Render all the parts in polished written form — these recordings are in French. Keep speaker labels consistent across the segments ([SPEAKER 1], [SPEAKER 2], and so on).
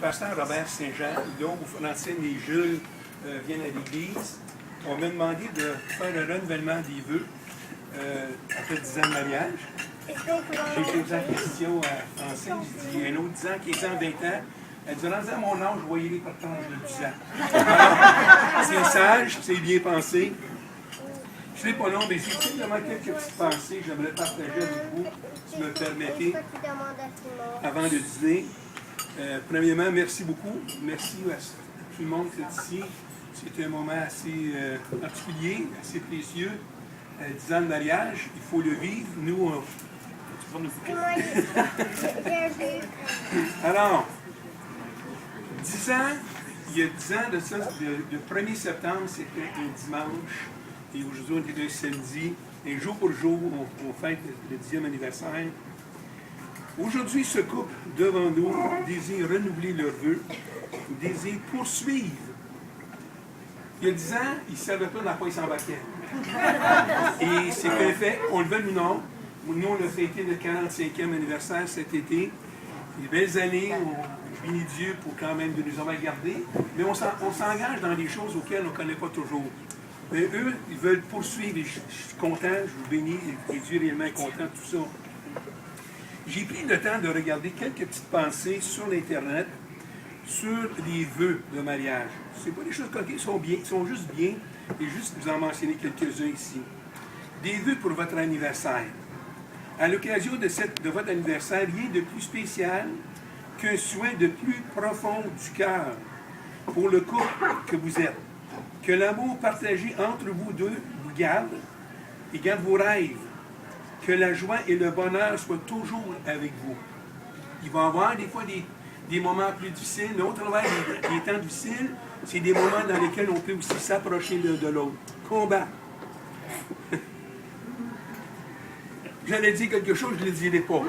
[SPEAKER 1] Pasteur Robert Saint-Jean, là où Francine et Jules viennent à l'église, on m'a demandé de faire le renouvellement des vœux après 10 ans de mariage. J'ai posé la question à Francine, j'ai dit, un autre 10 ans, 15 ans, 20 ans. Elle dit, rendu à mon âge, voyez-les par temps de 10 ans. Alors, c'est sage, c'est bien pensé. Je ne sais pas long, mais j'ai simplement quelques petites pensées que j'aimerais partager avec vous, si vous me permettez, avant de dîner. Premièrement, merci beaucoup. Merci à tout le monde qui est ici. C'était un moment assez particulier, assez précieux. 10 ans de mariage, il faut le vivre. Nous, tu vas nous Alors, 10 ans, il y a 10 ans de ça, le 1er septembre, c'était un dimanche. Et aujourd'hui, on est un samedi. Et jour pour jour, on fête le 10e anniversaire. Aujourd'hui, ce couple devant nous désire renouveler leurs vœux, désire poursuivre. Il y a 10 ans, ils ne savaient pas dans quoi ils s'embarquaient. Et c'est un fait, on le veut ou non. Nous, on a fêté le 45e anniversaire cet été. Des belles années, on bénit Dieu pour quand même de nous avoir gardés. Mais on s'engage dans des choses auxquelles on ne connaît pas toujours. Mais eux, ils veulent poursuivre. Et je suis content, je vous bénis, et Dieu est réellement content de tout ça. J'ai pris le temps de regarder quelques petites pensées sur l'Internet sur les vœux de mariage. Ce n'est pas des choses coquées, ils sont juste bien, et juste vous en mentionner quelques-uns ici. Des vœux pour votre anniversaire. À l'occasion de votre anniversaire, rien de plus spécial qu'un souhait de plus profond du cœur pour le couple que vous êtes. Que l'amour partagé entre vous deux vous garde et garde vos rêves. Que la joie et le bonheur soient toujours avec vous. Il va y avoir des fois des moments plus difficiles, mais au travers des temps difficiles, c'est des moments dans lesquels on peut aussi s'approcher de l'autre. Combat. J'allais dire quelque chose, je ne le dirai pas.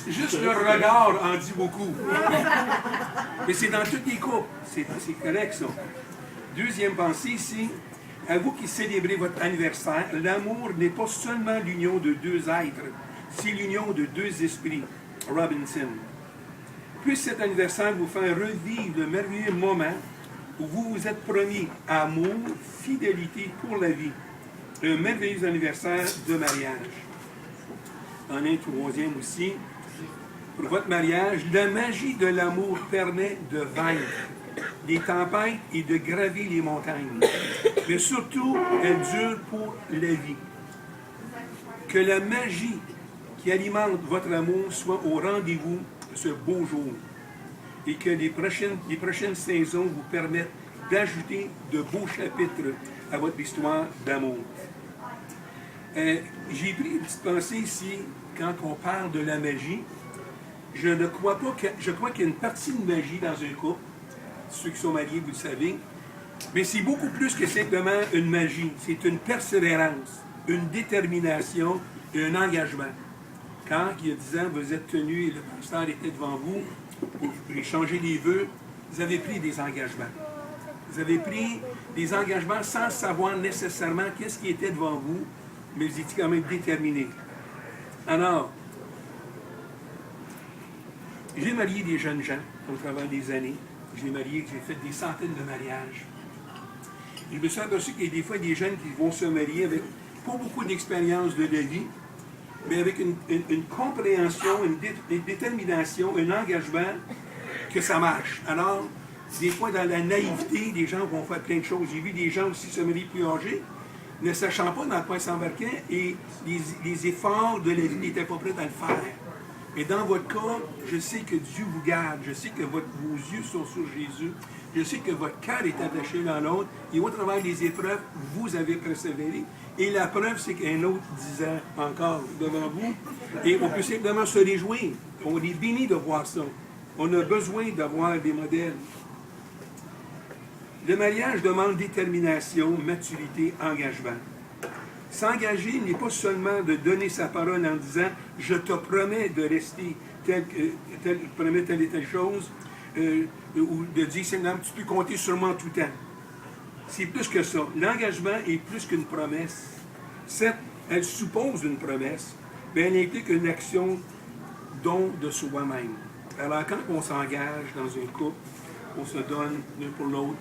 [SPEAKER 1] Juste le regard en dit beaucoup. Mais c'est dans tous les couples. C'est correct, ça. Deuxième pensée ici. À vous qui célébrez votre anniversaire, l'amour n'est pas seulement l'union de deux êtres, c'est l'union de deux esprits. Robinson. Puisse cet anniversaire vous faire revivre le merveilleux moment où vous vous êtes promis amour, fidélité pour la vie. Un merveilleux anniversaire de mariage. En un troisième aussi. Pour votre mariage, la magie de l'amour permet de vaincre les tempêtes et de graver les montagnes. Mais surtout, elle dure pour la vie. Que la magie qui alimente votre amour soit au rendez-vous de ce beau jour. Et que les prochaines saisons vous permettent d'ajouter de beaux chapitres à votre histoire d'amour. J'ai pris une petite pensée ici, quand on parle de la magie. Je crois qu'il y a une partie de magie dans un couple. Ceux qui sont mariés, vous le savez. Mais c'est beaucoup plus que simplement une magie. C'est une persévérance, une détermination et un engagement. Quand, il y a 10 ans, vous êtes tenu et le pasteur était devant vous pour échanger les vœux, vous avez pris des engagements. Vous avez pris des engagements sans savoir nécessairement qu'est-ce qui était devant vous, mais vous étiez quand même déterminé. Alors, j'ai marié des jeunes gens au travers des années. J'ai marié, j'ai fait des centaines de mariages. Je me suis aperçu qu'il y a des fois des jeunes qui vont se marier avec pas beaucoup d'expérience de la vie, mais avec une compréhension, une détermination, un engagement que ça marche. Alors, des fois, dans la naïveté, des gens vont faire plein de choses. J'ai vu des gens aussi se marier plus âgés, ne sachant pas dans quoi ils s'embarquaient, et les efforts de la vie n'étaient pas prêts à le faire. Et dans votre cas, je sais que Dieu vous garde, je sais que vos yeux sont sur Jésus, je sais que votre cœur est attaché dans l'autre, et au travers des épreuves, vous avez persévéré. Et la preuve, c'est qu'un autre 10 ans encore devant vous, et on peut simplement se réjouir. On est béni de voir ça. On a besoin d'avoir des modèles. Le mariage demande détermination, maturité, engagement. S'engager n'est pas seulement de donner sa parole en disant « je te promets de rester telle et telle chose », ou de dire simplement « tu peux compter sur moi en tout temps ». C'est plus que ça. L'engagement est plus qu'une promesse. Certes, elle suppose une promesse, mais elle implique une action don de soi-même. Alors, quand on s'engage dans un couple, on se donne l'un pour l'autre,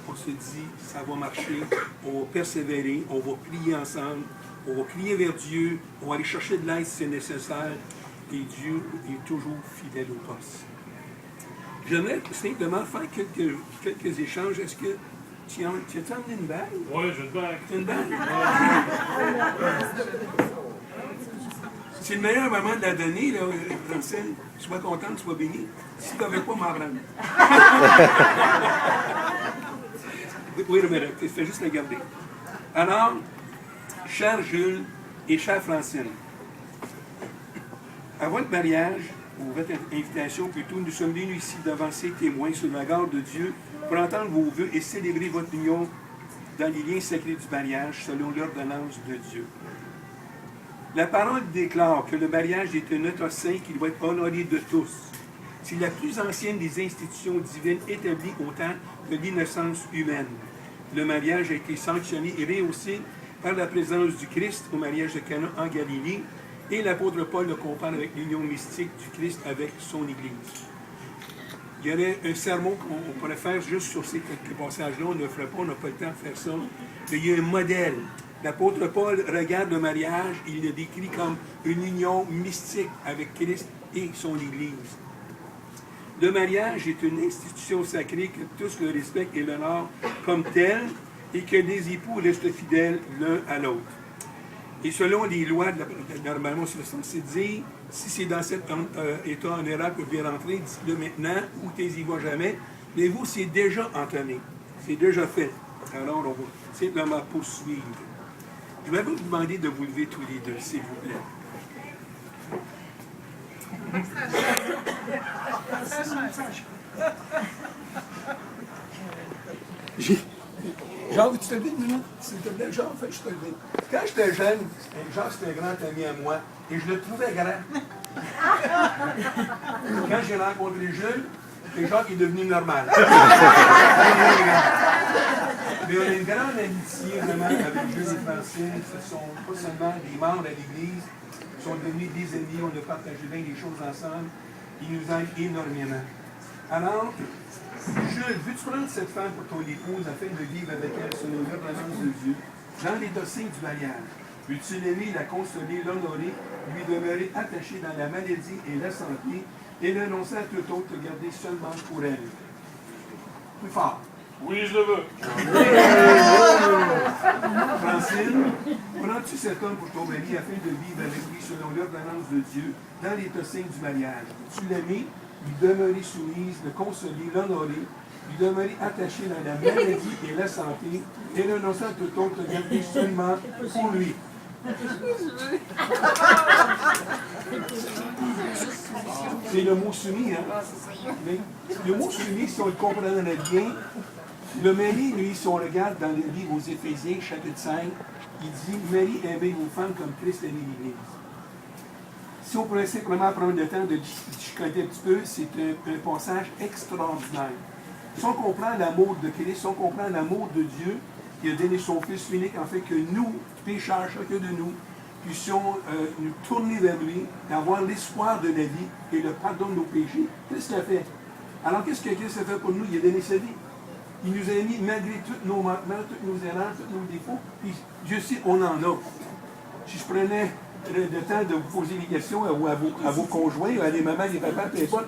[SPEAKER 1] on se dit, ça va marcher, on va persévérer, on va prier ensemble, on va crier vers Dieu, on va aller chercher de l'aide si c'est nécessaire, et Dieu est toujours fidèle au poste. J'aimerais simplement faire quelques échanges. Est-ce que tu as emmené une bague?
[SPEAKER 2] Oui, j'ai une bague.
[SPEAKER 1] Une bague? C'est le meilleur moment de la donner, là, Francine. Sois contente, sois bénie. Si tu n'avais pas, m'en prendre. Oui, mais tu fais juste la garder. Alors, cher Jules et chère Francine, à votre mariage, ou votre invitation plutôt, nous sommes venus ici devant ces témoins sur la garde de Dieu pour entendre vos vœux et célébrer votre union dans les liens sacrés du mariage selon l'ordonnance de Dieu. La parole déclare que le mariage est un autre saint qui doit être honoré de tous. C'est la plus ancienne des institutions divines établies au temps de l'innocence humaine. Le mariage a été sanctionné et rehaussé par la présence du Christ au mariage de Cana en Galilée, et l'apôtre Paul le compare avec l'union mystique du Christ avec son Église. Il y aurait un sermon qu'on pourrait faire juste sur ces quelques passages-là, on ne le fera pas, on n'a pas le temps de faire ça. Mais il y a un modèle. L'apôtre Paul regarde le mariage, il le décrit comme une union mystique avec Christ et son Église. Le mariage est une institution sacrée que tous le respectent et l'honorent comme tel, et que les époux restent fidèles l'un à l'autre. Et selon les lois, normalement, c'est censé dire, si c'est dans cet état honorable que vous devez rentrer, dites-le maintenant, ou t'y vas jamais, mais vous, c'est déjà entamé, c'est déjà fait. Alors, on va simplement poursuivre. Je vais vous demander de vous lever tous les deux, s'il vous plaît. Jean, tu te lever une minute, s'il te plaît? Jean, je te lever. Quand j'étais jeune, Jean, c'était un grand ami à moi, et je le trouvais grand. Quand j'ai rencontré Jules, Jean est devenu normal. Mais on a une grande amitié vraiment avec Jules et Francine. Ce sont pas seulement des membres à l'Église, ils sont devenus des amis, on a partagé bien des choses ensemble. Ils nous aident énormément. Alors, Jules, veux-tu prendre cette femme pour ton épouse afin de vivre avec elle selon l'ordonnance de Dieu, dans les signes du mariage? Veux-tu l'aimer, la consoler, l'honorer, lui demeurer attaché dans la maladie et la santé, et renoncer à tout autre, te garder seulement pour elle? Plus fort.
[SPEAKER 2] Oui, je le veux.
[SPEAKER 1] Francine, prends-tu cet homme pour ton mari afin de vivre avec lui selon l'ordonnance de Dieu, dans les signes du mariage? Veux-tu l'aimer, lui demeurer soumise, le consoler, l'honorer, lui demeurer attaché dans la maladie et la santé, et renoncer à tout autre, le garder seulement pour lui? C'est le mot soumis, hein? Mais le mot soumis, si on le comprendrait bien, le mari, lui, si on regarde dans le livre aux Éphésiens, chapitre 5, il dit « Marie, aimez vos femmes comme Christ aimait l'Église ». Si on pourrait simplement prendre le temps de discuter un petit peu, c'est un passage extraordinaire. Si on comprend l'amour de Christ, si on comprend l'amour de Dieu, qui a donné son Fils unique, en fait que nous, pécheurs, chacun de nous, puissions nous tourner vers lui, avoir l'espoir de la vie et le pardon de nos péchés. Qu'est-ce qu'il a fait? Alors, qu'est-ce que Christ a fait pour nous? Il a donné sa vie. Il nous a mis, malgré tous nos manquements, toutes nos erreurs, tous nos défauts, puis Dieu sait, on en a. Si je prenais le temps de vous poser des questions à vos conjoints, à des mamans, des papas, peu importe,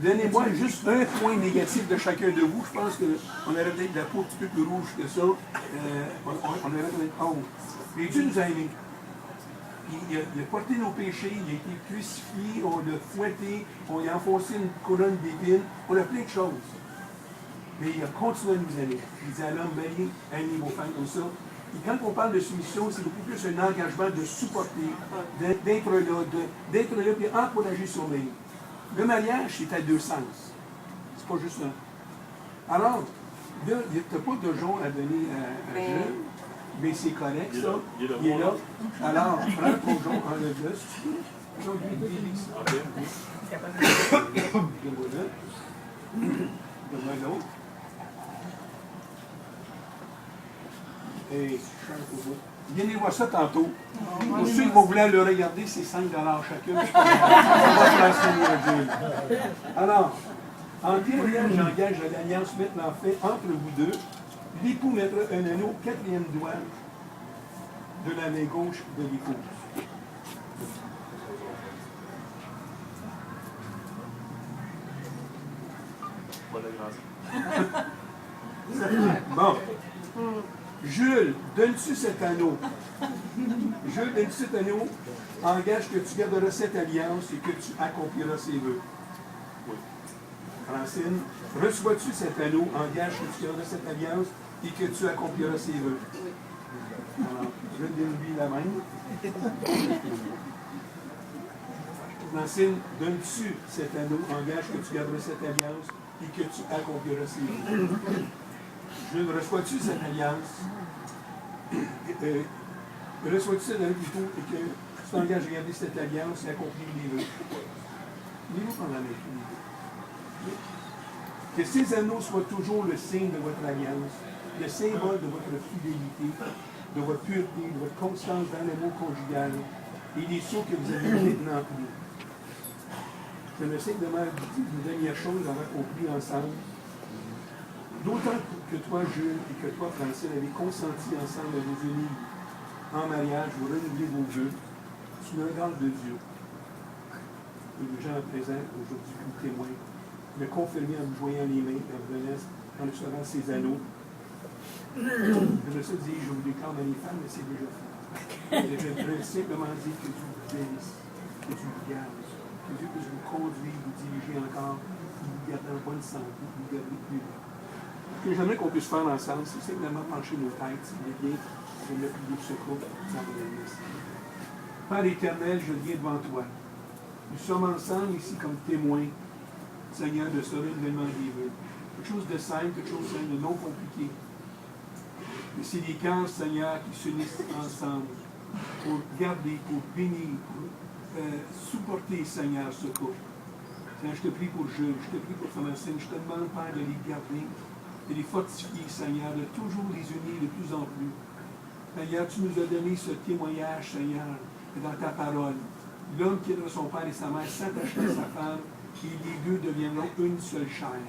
[SPEAKER 1] donnez-moi juste un point négatif de chacun de vous. Je pense qu'on aurait peut-être la peau un petit peu plus rouge que ça. On aurait peut-être honte. Mais Dieu nous a aimés. Il a porté nos péchés, il a été crucifié, on l'a fouetté, on lui a enfoncé une couronne d'épines, on a plein de choses. Mais il a continué à nous aimer. Il dit à l'homme, marié, aimez vos femmes comme ça. Et quand on parle de soumission, c'est beaucoup plus un engagement de supporter, d'être là, puis encourager son mari. Le mariage, c'est à deux sens. C'est pas juste un. Alors, là, tu n'as pas de jour à donner à Jules, mais c'est correct, ça. Il est là. Alors, prends ton jour, enlève-le, si tu veux. Donc, lui, voilà. Donne-moi l'autre. Et je change pour vous. Venez voir ça tantôt. Pour ceux qui vont vouloir le regarder, c'est 5 chacune. On va transférer à Jules. Alors, en théorie, j'engage l'alliance maintenant fait entre vous deux. L'époux mettra un anneau au 4e doigt de la main gauche de l'épouse. Bon. Jules, donnes-tu cet anneau? Jules, donnes-tu cet anneau? Engage que tu garderas cette alliance et que tu accompliras ses vœux. Oui. Francine, reçois-tu cet anneau? Engage que tu garderas cette alliance et que tu accompliras ses vœux. Oui. Alors, je donne-lui la main. Francine, donnes-tu cet anneau? Engage que tu garderas cette alliance et que tu accompliras ses vœux. Jules, reçois-tu cette alliance? Reçois-tu cette alliance plutôt et que tu t'engages à garder cette alliance et accomplir les vœux? Venez-vous prendre la main. Que ces anneaux soient toujours le signe de votre alliance, le symbole de votre fidélité, de votre pureté, de votre constance dans l'amour conjugal et des sceaux que vous avez maintenant pris. Je me simplement dit une dernière chose à accomplir ensemble. D'autant que toi, Jules, et que toi, Francine, avez consenti ensemble à vous unir en mariage, vous renouveler vos vœux sous le regard de Dieu. Et les gens présents aujourd'hui comme témoins, me confirmer en vous joignant les mains, en recevant ces anneaux. Je me suis dit, je vous déclare à les femmes, mais c'est déjà fait. Et je voudrais simplement dire que Dieu vous bénisse, que Dieu vous garde, que Dieu puisse vous conduire, vous diriger encore, vous garder en bonne santé, vous garder plus loin. Ce que j'aimerais qu'on puisse faire ensemble, c'est simplement pencher nos têtes, si vous voulez bien, je vais me prier pour ce groupe, Père éternel, je viens devant toi. Nous sommes ensemble ici comme témoins, Seigneur, de ce renouvellement des vœux. Quelque chose de simple, quelque chose de non compliqué. Mais c'est des cœurs, Seigneur, qui s'unissent ensemble pour garder, pour bénir, pour supporter, Seigneur, ce couple. Seigneur, je te prie pour Jules, je te prie pour Francine, je te demande, Père, de les garder, de les fortifier, Seigneur, de toujours les unir de plus en plus. Seigneur, tu nous as donné ce témoignage, Seigneur, dans ta parole. L'homme qui est de son père et sa mère s'attachera à sa femme, et les deux deviendront une seule chair.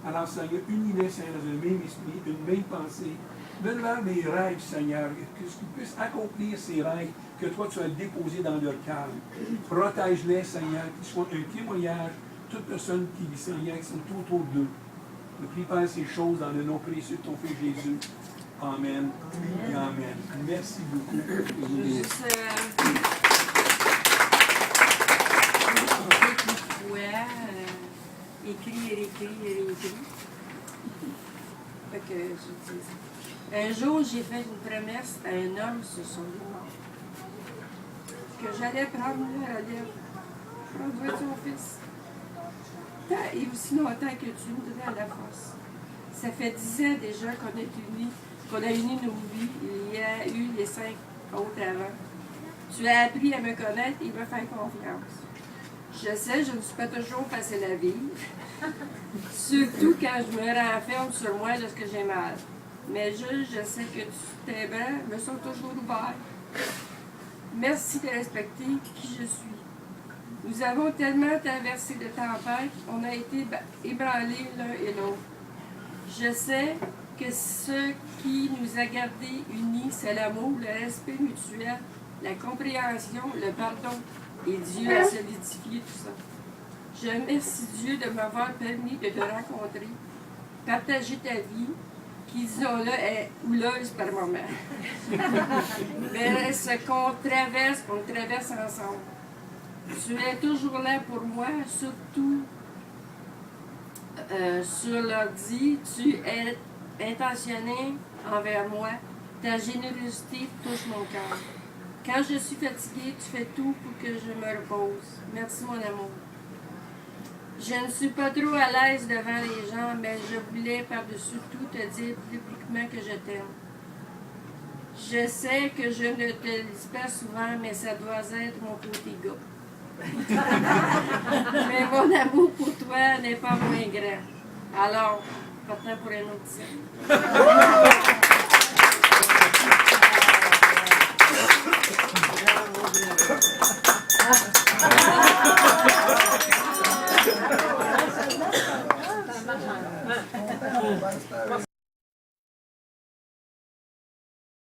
[SPEAKER 1] Alors, Seigneur, unis-les, Seigneur, dans un même esprit, une même pensée. Donne-leur des rêves, Seigneur, qu'ils puissent accomplir ces rêves que toi, tu as déposés dans leur cœur. Protège-les, Seigneur, qu'ils soient un témoignage, toutes personnes qui, Seigneur, qui sont autour d'eux. Je prie, Père, ces choses dans le nom précieux de ton Fils Jésus. Amen. Et amen. Merci beaucoup.
[SPEAKER 2] Écrit. Fait que je dis. Un jour, j'ai fait une promesse à un homme sur son lit que j'allais prendre la relève, prendre soin de son fils. Tant et aussi longtemps que tu me donnes la force. Ça fait 10 ans déjà qu'on a uni nos vies. Il y a eu les 5 autres avant. Tu as appris à me connaître et me faire confiance. Je sais, je ne suis pas toujours facile à vivre, surtout quand je me renferme sur moi lorsque j'ai mal. Mais je sais que tes bras me sont toujours ouverts. Merci de respecter qui je suis. Nous avons tellement traversé de tempêtes, on a été ébranlés l'un et l'autre. Je sais que ce qui nous a gardés unis, c'est l'amour, le respect mutuel, la compréhension, le pardon. Et Dieu a solidifié tout ça. Je remercie Dieu de m'avoir permis de te rencontrer, partager ta vie, qui, disons-le, est houleuse par moments. Mais ce qu'on traverse ensemble. Tu es toujours là pour moi, surtout sur l'ordi. Tu es intentionné envers moi. Ta générosité touche mon cœur. Quand je suis fatiguée, tu fais tout pour que je me repose. Merci, mon amour. Je ne suis pas trop à l'aise devant les gens, mais je voulais par-dessus tout te dire publiquement que je t'aime. Je sais que je ne te le dis pas souvent, mais ça doit être mon côté gars. Mais mon amour pour toi n'est pas moins grand. Alors, partons pour un autre scène.